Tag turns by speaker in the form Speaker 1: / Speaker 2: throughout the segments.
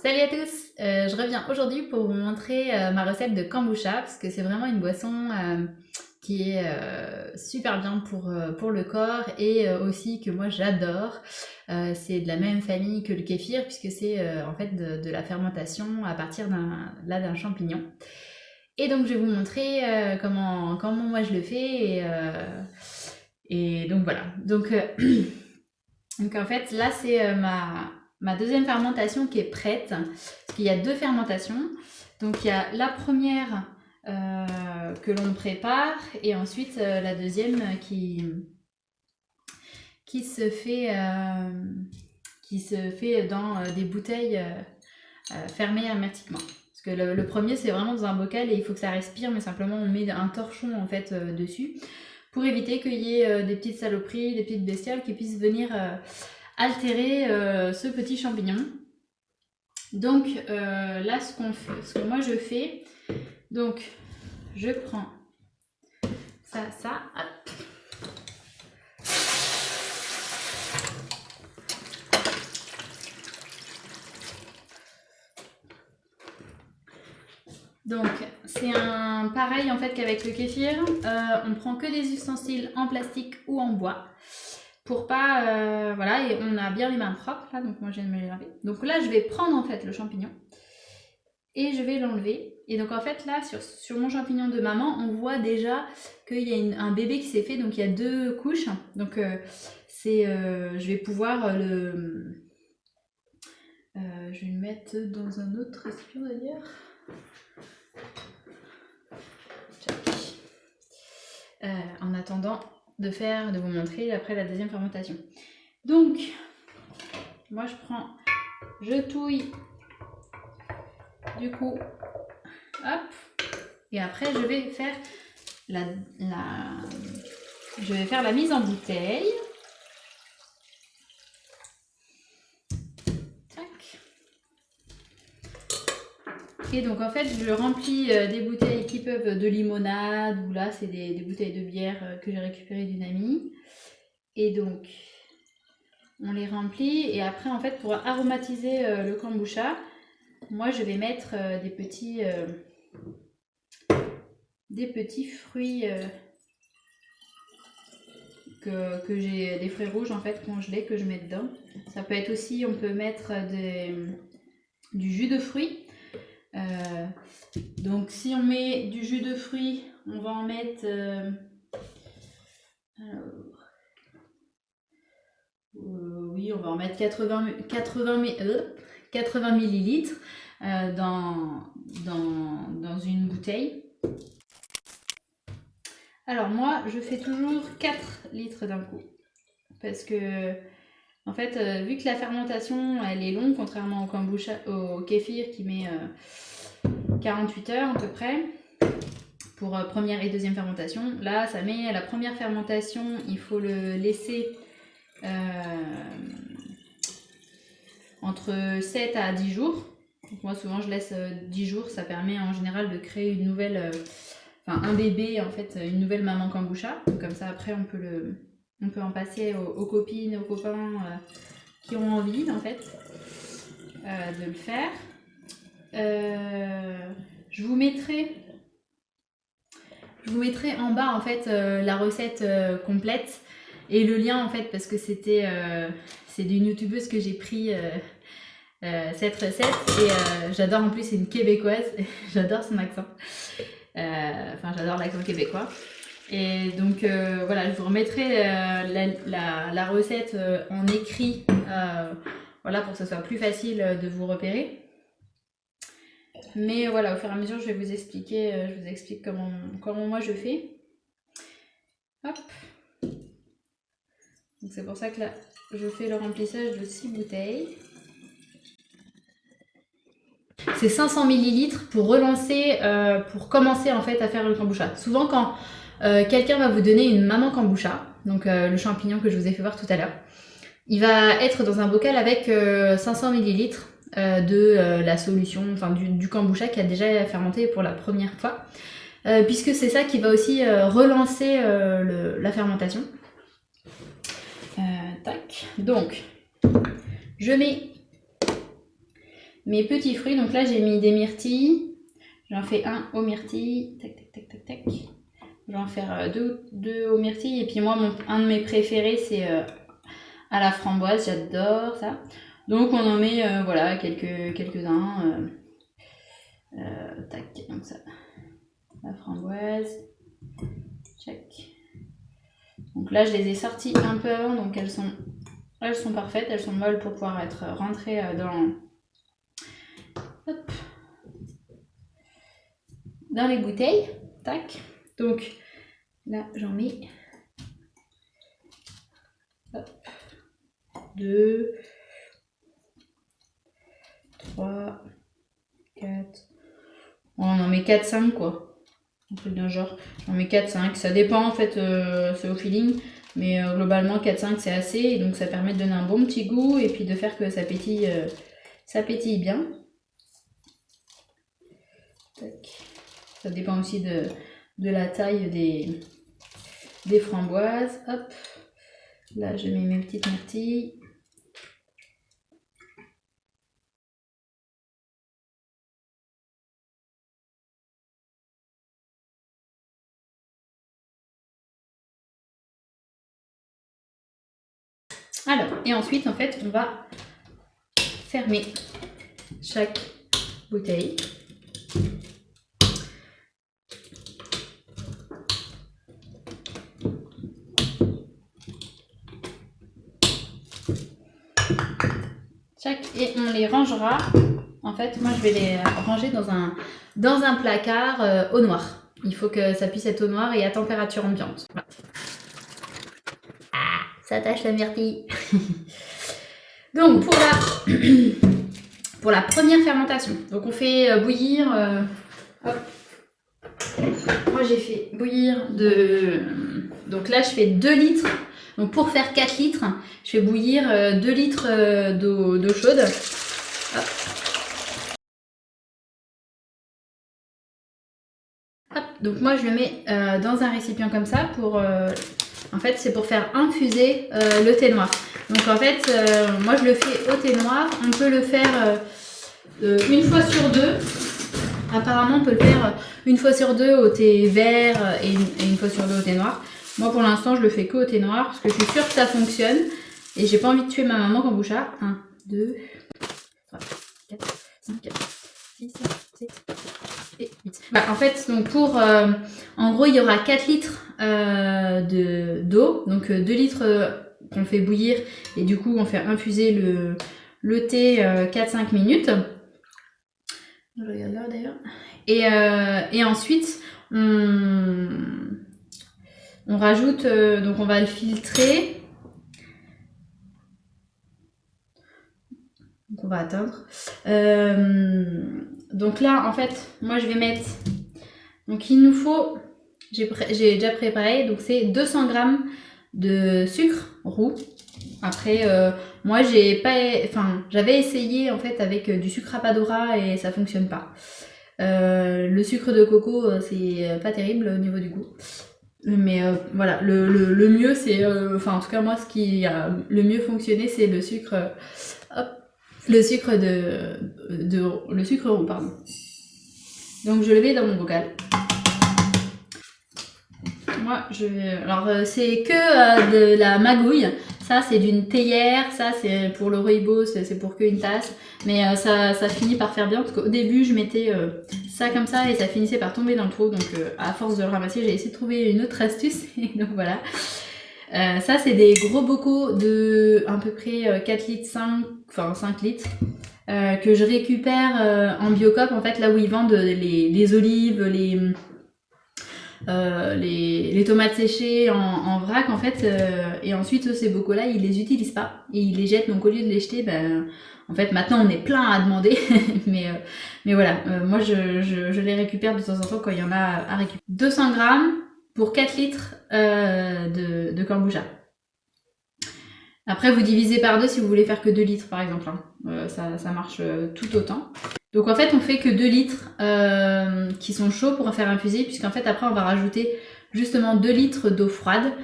Speaker 1: Salut à tous, je reviens aujourd'hui pour vous montrer ma recette de kombucha parce que c'est vraiment une boisson qui est super bien pour le corps et aussi que moi j'adore. C'est de la même famille que le kéfir puisque c'est en fait de la fermentation à partir d'un champignon. Et donc je vais vous montrer comment moi je le fais et donc voilà. Donc en fait là c'est ma deuxième fermentation qui est prête, parce qu'il y a deux fermentations. Donc il y a la première que l'on prépare et ensuite la deuxième qui se fait dans des bouteilles fermées hermétiquement. Parce que le premier c'est vraiment dans un bocal et il faut que ça respire, mais simplement on met un torchon en fait dessus pour éviter qu'il y ait des petites saloperies, des petites bestioles qui puissent venir altérer ce petit champignon. Donc là ce que moi je fais, donc je prends ça, hop. Donc c'est un pareil en fait qu'avec le kéfir, on prend que des ustensiles en plastique ou en bois. Pour pas, voilà, et on a bien les mains propres là, donc moi je viens de me les laver. Donc là je vais prendre en fait le champignon et je vais l'enlever. Et donc en fait là sur mon champignon de maman, on voit déjà qu'il y a un bébé qui s'est fait, donc il y a deux couches. Donc je vais pouvoir je vais le mettre dans un autre récipient d'ailleurs. En attendant de vous montrer après la deuxième fermentation. Donc, moi je touille du coup, hop, et après je vais faire la mise en bouteille. Tac. Et donc en fait je remplis des bouteilles qui peuvent de limonade, ou là c'est des bouteilles de bière que j'ai récupérées d'une amie. Et donc on les remplit et après en fait pour aromatiser le kombucha, moi je vais mettre des petits fruits que j'ai, des fruits rouges en fait congelés que je mets dedans. Ça peut être aussi, on peut mettre du jus de fruits. Donc si on met du jus de fruits, on va en mettre oui, on va en mettre 80 millilitres dans une bouteille. Alors moi, je fais toujours 4 litres d'un coup. Parce que, en fait, vu que la fermentation, elle est longue, contrairement au kéfir qui met 48 heures à peu près, pour première et deuxième fermentation. Là, ça met la première fermentation, il faut le laisser entre 7 à 10 jours. Donc moi, souvent, je laisse 10 jours. Ça permet en général de créer une nouvelle... un bébé, en fait, une nouvelle maman kombucha. Donc comme ça, après, on peut en passer aux copines, aux copains qui ont envie, en fait, de le faire. Je vous mettrai en bas, en fait, la recette complète et le lien, en fait, parce que c'est d'une youtubeuse que j'ai pris cette recette et j'adore, en plus c'est une québécoise, j'adore son accent. Enfin, j'adore l'accent québécois. Et donc voilà, je vous remettrai la recette en écrit, voilà, pour que ce soit plus facile de vous repérer. Mais voilà, au fur et à mesure, je vais vous expliquer, je vous explique comment moi je fais. Hop. Donc c'est pour ça que là, je fais le remplissage de 6 bouteilles. C'est 500 millilitres pour relancer, pour commencer en fait à faire le kombucha. Souvent quand quelqu'un va vous donner une maman kombucha, donc le champignon que je vous ai fait voir tout à l'heure, il va être dans un bocal avec 500 millilitres de la solution, enfin du kombucha qui a déjà fermenté pour la première fois, puisque c'est ça qui va aussi relancer la fermentation. Tac. Donc, je mets mes petits fruits. Donc là j'ai mis des myrtilles. J'en fais un aux myrtilles. Tac tac tac tac tac. Je vais en faire deux aux myrtilles. Et puis moi un de mes préférés c'est à la framboise. J'adore ça. Donc on en met voilà quelques-uns. Tac, comme ça. La framboise. Check. Donc là je les ai sorties un peu avant, donc elles sont parfaites, elles sont molles pour pouvoir être rentrées dans les bouteilles. Tac. Donc là j'en mets 2, 3, 4. On en met 4-5 quoi. Un truc d'un genre. J'en mets 4-5. Ça dépend en fait, c'est au feeling. Mais globalement 4-5 c'est assez. Et donc ça permet de donner un bon petit goût et puis de faire que ça pétille bien. Tac. Ça dépend aussi de la taille des framboises. Hop. Là je mets mes petites myrtilles. Alors, et ensuite, en fait, on va fermer chaque bouteille. Et on les rangera. En fait, moi, je vais les ranger dans un placard au noir. Il faut que ça puisse être au noir et à température ambiante. Voilà. Ah, ça tâche la myrtille. Donc, pour la première fermentation, donc on fait bouillir... hop. Moi, j'ai fait bouillir donc là, je fais 2 litres. Donc, pour faire 4 litres, je fais bouillir 2 litres d'eau chaude. Hop. Hop. Donc, moi, je le mets dans un récipient comme ça pour... en fait, c'est pour faire infuser le thé noir. Donc, en fait, moi, je le fais au thé noir. On peut le faire une fois sur 2. Apparemment, on peut le faire une fois sur 2 au thé vert et une fois sur 2 au thé noir. Moi, pour l'instant, je le fais qu'au thé noir parce que je suis sûre que ça fonctionne. Et j'ai pas envie de tuer ma maman kombucha. 1, 2, 3, 4, 5, 6, 7 et 8. Bah, en fait, donc en gros, il y aura 4 litres d'eau. Donc 2 litres qu'on fait bouillir. Et du coup, on fait infuser le thé 4-5 minutes. Je regarde là d'ailleurs. Et ensuite, on rajoute, donc on va le filtrer. Donc on va atteindre. Donc là, en fait, moi je vais mettre... Donc il nous faut... J'ai déjà préparé, donc c'est 200 g de sucre roux. Après, moi j'avais essayé en fait avec du sucre rapadura et ça fonctionne pas. Le sucre de coco, c'est pas terrible au niveau du goût. Mais voilà, le mieux c'est... en tout cas moi ce qui a le mieux fonctionné c'est le sucre... le sucre roux, pardon. Donc je le mets dans mon bocal. Moi, alors c'est que de la magouille. Ça, c'est d'une théière. Ça, c'est pour le rooibos, c'est pour qu'une tasse. Mais ça finit par faire bien. Parce qu'au début, je mettais ça comme ça et ça finissait par tomber dans le trou. Donc, à force de le ramasser, j'ai essayé de trouver une autre astuce. Et donc, voilà. Ça, c'est des gros bocaux de à peu près 4 litres 5, enfin 5 litres. Que je récupère en Biocoop, en fait, là où ils vendent les olives, les tomates séchées en vrac en fait, et ensuite ces bocaux là ils les utilisent pas et ils les jettent. Donc au lieu de les jeter, en fait maintenant on est plein à demander mais voilà, moi je les récupère de temps en temps quand il y en a à récupérer. 200 g pour 4 litres de kombucha. Après vous divisez par 2 si vous voulez faire que 2 litres par exemple, hein. Ça marche tout autant. Donc en fait on fait que 2 litres qui sont chauds pour faire infuser, puisqu'en fait après on va rajouter justement 2 litres d'eau froide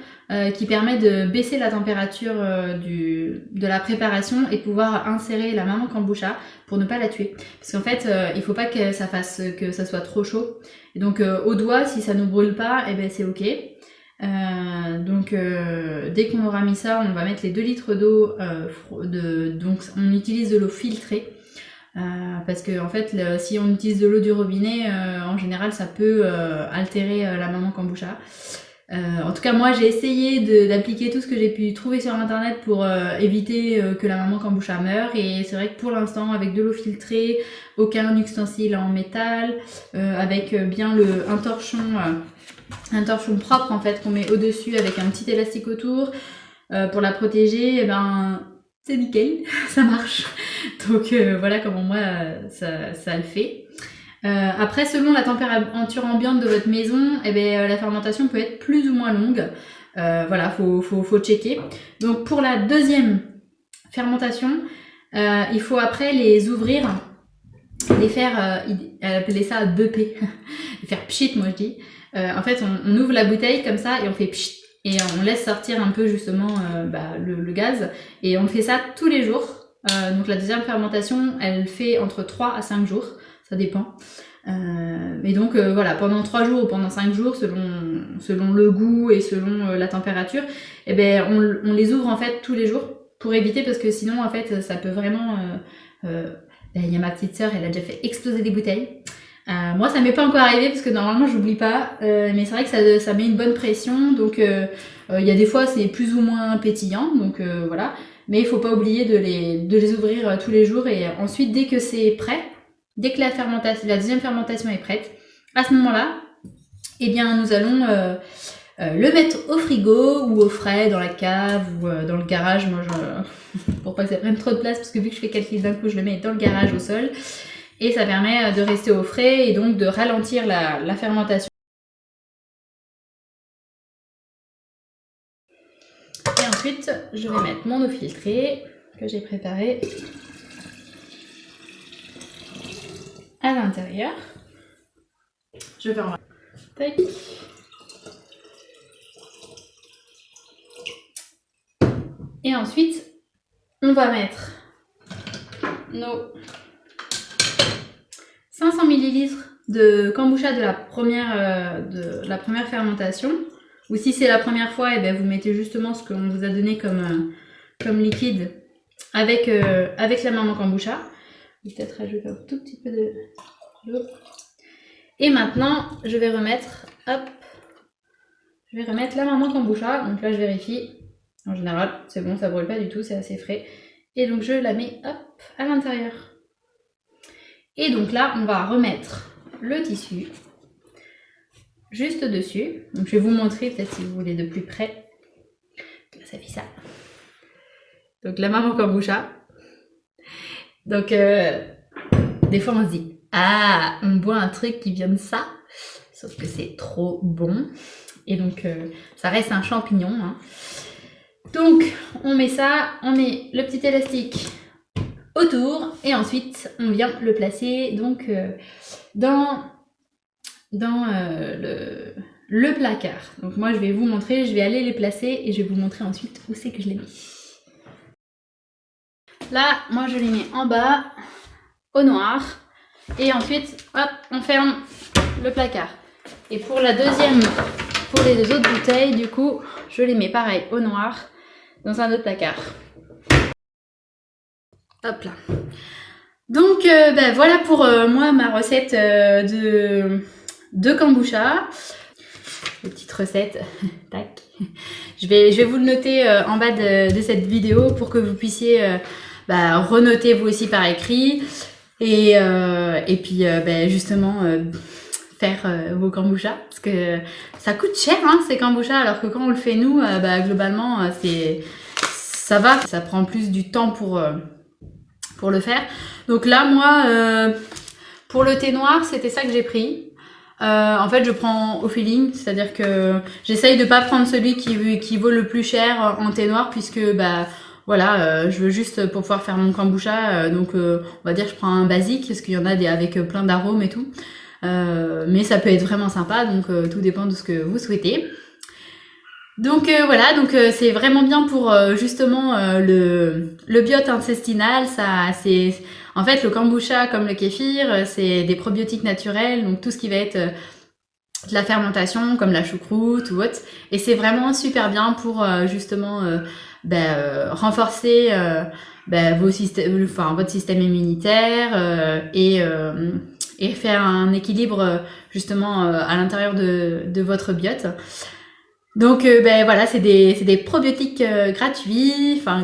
Speaker 1: qui permet de baisser la température de la préparation et pouvoir insérer la maman kombucha pour ne pas la tuer. Parce qu'en fait, il faut pas que ça soit trop chaud. Et donc au doigt, si ça nous brûle pas, eh ben c'est ok. Dès qu'on aura mis ça, on va mettre les 2 litres d'eau, donc on utilise de l'eau filtrée. Parce que en fait, si on utilise de l'eau du robinet, en général ça peut altérer la maman kombucha. En tout cas, moi j'ai essayé d'appliquer tout ce que j'ai pu trouver sur internet pour éviter que la maman kombucha meure, et c'est vrai que pour l'instant, avec de l'eau filtrée, aucun ustensile en métal, avec bien un torchon propre en fait qu'on met au dessus avec un petit élastique autour pour la protéger, et ben c'est nickel, ça marche. Donc voilà comment moi ça le fait. Après, selon la température ambiante de votre maison, eh ben, la fermentation peut être plus ou moins longue. Voilà, faut checker. Donc pour la deuxième fermentation, il faut après les ouvrir, les faire, elle appelait ça beuper, faire pchit moi je dis. En fait, on ouvre la bouteille comme ça et on fait pchit. Et on laisse sortir un peu justement le gaz. Et on fait ça tous les jours. Donc la deuxième fermentation, elle fait entre 3 à 5 jours. Ça dépend. Et donc voilà, pendant 3 jours ou pendant 5 jours, selon le goût et selon la température, eh ben, on les ouvre en fait tous les jours pour éviter, parce que sinon en fait ça peut vraiment... il y a ma petite sœur, elle a déjà fait exploser des bouteilles. Moi ça m'est pas encore arrivé parce que normalement j'oublie pas, mais c'est vrai que ça met une bonne pression, donc il y a des fois c'est plus ou moins pétillant, donc voilà. Mais il faut pas oublier de les ouvrir tous les jours, et ensuite dès que c'est prêt, dès que la deuxième fermentation est prête, à ce moment-là, eh bien, nous allons le mettre au frigo ou au frais dans la cave ou dans le garage. Moi, pour pas que ça prenne trop de place, parce que vu que je fais 4 litres d'un coup, je le mets dans le garage au sol. Et ça permet de rester au frais et donc de ralentir la fermentation. Et ensuite, je vais mettre mon eau filtrée que j'ai préparée à l'intérieur. Je vais en tac. Et ensuite, on va mettre nos 500 ml de kombucha de la première fermentation. Ou si c'est la première fois, et bien vous mettez justement ce qu'on vous a donné comme liquide avec la maman kombucha. Je vais peut-être rajouter un tout petit peu d'eau. Et maintenant, je vais remettre la maman kombucha. Donc là, je vérifie. En général, c'est bon, ça brûle pas du tout, c'est assez frais. Et donc, je la mets à l'intérieur. Et donc là, on va remettre le tissu juste dessus. Donc, je vais vous montrer, peut-être si vous voulez de plus près. Ça fait ça. Donc, la maman kombucha. Donc, des fois, on se dit, ah, on boit un truc qui vient de ça. Sauf que c'est trop bon. Et donc, ça reste un champignon. Hein. Donc, on met ça, on met le petit élastique autour. Et ensuite, on vient le placer donc dans le placard. Donc, moi, je vais vous montrer, je vais aller les placer et je vais vous montrer ensuite où c'est que je les mets. Là, moi, je les mets en bas, au noir. Et ensuite, hop, on ferme le placard. Et pour les deux autres bouteilles, du coup, je les mets pareil au noir, dans un autre placard. Hop là. Donc, voilà pour moi ma recette de kombucha. Petite recette, tac. Je vais vous le noter en bas de cette vidéo pour que vous puissiez renoter vous aussi par écrit. Et puis justement faire vos kombucha, parce que ça coûte cher ces kombucha, alors que quand on le fait nous, globalement ça va, ça prend plus du temps pour le faire. Donc là moi pour le thé noir, c'était ça que j'ai pris. En fait je prends au feeling, c'est-à-dire que j'essaye de pas prendre celui qui vaut le plus cher en thé noir, puisque voilà, je veux juste pour pouvoir faire mon kombucha, donc on va dire je prends un basique, parce qu'il y en a avec plein d'arômes et tout. mais ça peut être vraiment sympa, donc tout dépend de ce que vous souhaitez. Donc voilà, donc c'est vraiment bien pour justement le biote intestinal. Ça, c'est en fait le kombucha comme le kéfir, c'est des probiotiques naturels, donc tout ce qui va être de la fermentation comme la choucroute ou autre, et c'est vraiment super bien pour justement renforcer votre système immunitaire et faire un équilibre justement à l'intérieur de votre biote. Donc voilà, c'est des probiotiques gratuits, en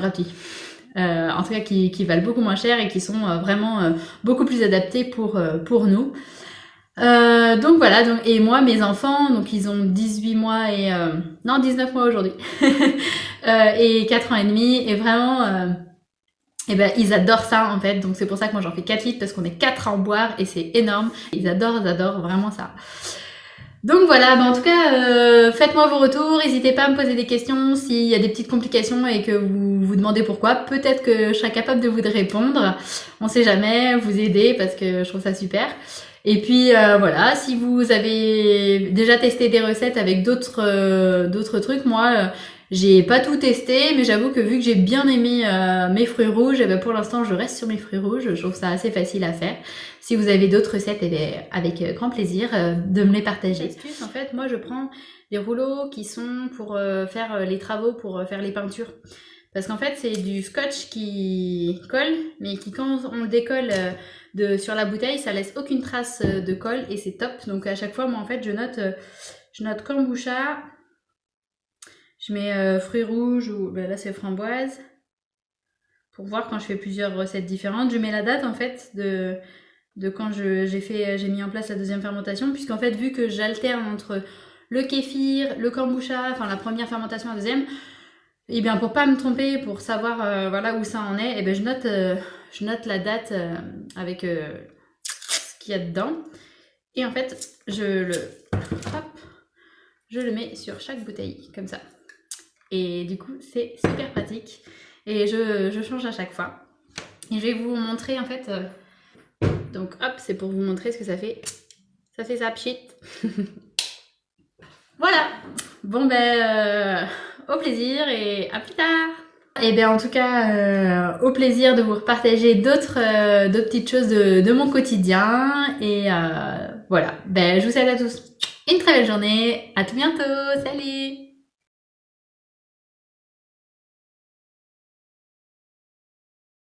Speaker 1: tout cas qui valent beaucoup moins cher et qui sont vraiment beaucoup plus adaptés pour nous. Donc voilà, et moi, mes enfants, donc ils ont 18 mois 19 mois aujourd'hui, et 4 ans et demi, et vraiment, ils adorent ça en fait, donc c'est pour ça que moi j'en fais 4 litres, parce qu'on est 4 à en boire, et c'est énorme, ils adorent vraiment ça. Donc voilà, en tout cas, faites-moi vos retours, n'hésitez pas à me poser des questions s'il y a des petites complications et que vous vous demandez pourquoi. Peut-être que je serai capable de vous répondre, on sait jamais, vous aider, parce que je trouve ça super. Et puis voilà, si vous avez déjà testé des recettes avec d'autres trucs, moi j'ai pas tout testé, mais j'avoue que vu que j'ai bien aimé mes fruits rouges, pour l'instant je reste sur mes fruits rouges, je trouve ça assez facile à faire. Si vous avez d'autres recettes, avec grand plaisir de me les partager. Astuce, en fait, moi je prends des rouleaux qui sont pour faire les travaux, pour faire les peintures. Parce qu'en fait, c'est du scotch qui colle, mais qui, quand on le décolle sur la bouteille, ça laisse aucune trace de colle et c'est top. Donc à chaque fois, moi en fait, je note kombucha, je mets fruits rouges ou là c'est framboise, pour voir quand je fais plusieurs recettes différentes. Je mets la date en fait de quand j'ai mis en place la deuxième fermentation, puisqu'en fait, vu que j'alterne entre le kéfir, le kombucha, enfin la première fermentation, la deuxième, et bien pour pas me tromper, pour savoir où ça en est, je note la date avec ce qu'il y a dedans. Et en fait, je le mets sur chaque bouteille, comme ça. Et du coup, c'est super pratique. Et je change à chaque fois. Et je vais vous montrer en fait... donc hop, c'est pour vous montrer ce que ça fait. Ça fait ça, pchit. Voilà. Bon au plaisir et à plus tard. Et en tout cas, au plaisir de vous repartager d'autres petites choses de mon quotidien. Et voilà. Je vous souhaite à tous une très belle journée. À tout bientôt. Salut.